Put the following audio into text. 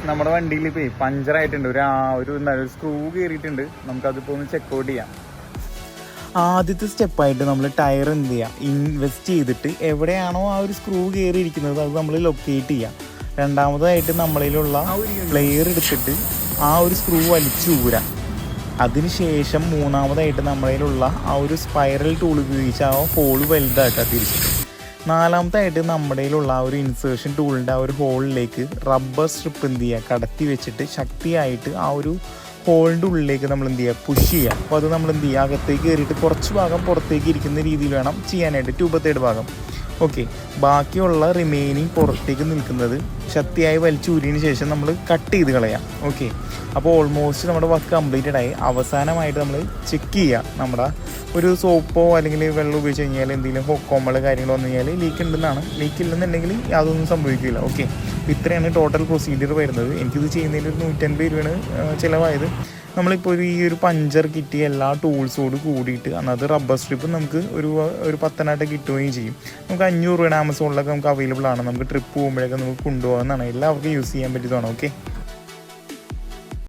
നമ്മുടെ വണ്ടിയിൽ ഇപ്പോൾ പഞ്ചറായിട്ടുണ്ട്. ഒരു സ്ക്രൂ കയറിയിട്ടുണ്ട്. നമുക്കതിപ്പോൾ ഒന്ന് ചെക്കൗട്ട് ചെയ്യാം. ആദ്യത്തെ സ്റ്റെപ്പായിട്ട് നമ്മൾ ടയർ എന്ത് ചെയ്യുക, ഇൻവെസ്റ്റ് ചെയ്തിട്ട് എവിടെയാണോ ആ ഒരു സ്ക്രൂ കയറിയിരിക്കുന്നത് അത് നമ്മൾ ലൊക്കേറ്റ് ചെയ്യാം. രണ്ടാമതായിട്ട് നമ്മളിലുള്ള പ്ലെയർ എടുത്തിട്ട് ആ ഒരു സ്ക്രൂ വലിച്ചു ഊരാം. അതിനുശേഷം മൂന്നാമതായിട്ട് നമ്മളിലുള്ള ആ ഒരു സ്പൈറൽ ടൂൾ ഉപയോഗിച്ച് ആ ഹോൾ വലുതാക്കാം തിരിച്ചിട്ട്. നാലാമതായിട്ട് നമ്മുടെയിലുള്ള ആ ഒരു ഇൻസേർഷൻ ടൂളിൻ്റെ ആ ഒരു ഹോളിലേക്ക് റബ്ബർ സ്ട്രിപ്പ് എന്ത് ചെയ്യുക, കടത്തി വെച്ചിട്ട് ശക്തിയായിട്ട് ആ ഒരു ഹോളിൻ്റെ ഉള്ളിലേക്ക് നമ്മൾ എന്ത് ചെയ്യുക, പുഷ് ചെയ്യുക. അപ്പോൾ അത് നമ്മൾ എന്ത് ചെയ്യുക, അകത്തേക്ക് കയറിയിട്ട് കുറച്ച് ഭാഗം പുറത്തേക്ക് ഇരിക്കുന്ന രീതിയിൽ വേണം ചെയ്യാനായിട്ട്, 2/3 ഭാഗം. ഓക്കെ, ബാക്കിയുള്ള റിമൈനിങ് പുറത്തേക്ക് നിൽക്കുന്നത് ശക്തിയായി വലിച്ചൂരിയതിന് ശേഷം നമ്മൾ കട്ട് ചെയ്ത് കളയാം. ഓക്കെ, അപ്പോൾ ഓൾമോസ്റ്റ് നമ്മുടെ വർക്ക് കംപ്ലീറ്റഡ് ആയി. അവസാനമായിട്ട് നമ്മൾ ചെക്ക് ചെയ്യുക. നമ്മുടെ ഒരു സോപ്പോ അല്ലെങ്കിൽ വെള്ളം ഉപയോഗിച്ച് കഴിഞ്ഞാൽ എന്തെങ്കിലും കൊമ്മൾ കാര്യങ്ങളോ വന്നു കഴിഞ്ഞാൽ ലീക്ക് ഉണ്ടെന്നാണ്. ലീക്ക് ഇല്ലെന്നുണ്ടെങ്കിൽ യാതൊന്നും സംഭവിക്കില്ല. ഓക്കെ, ഇത്രയാണ് ടോട്ടൽ പ്രൊസീജിയർ വരുന്നത്. എനിക്കിത് ചെയ്യുന്നതിൽ ഒരു 150 രൂപയാണ് ചിലവായത്. നമ്മളിപ്പോൾ ഈ ഒരു പഞ്ചർ കിറ്റ് എല്ലാ ടൂൾസോട് കൂടിയിട്ട് അത് റബ്ബർ സ്ട്രിപ്പ് നമുക്ക് ഒരു 10 കിട്ടുകയും ചെയ്യും. നമുക്ക് 500 രൂപയുടെ ആമസോണിലൊക്കെ നമുക്ക് അവൈലബിൾ ആണ്. നമുക്ക് ട്രിപ്പ് പോകുമ്പോഴൊക്കെ നമുക്ക് കൊണ്ടുപോകാവുന്നതാണ്. എല്ലാവർക്കും യൂസ് ചെയ്യാൻ പറ്റിയതാണ്. ഓക്കെ.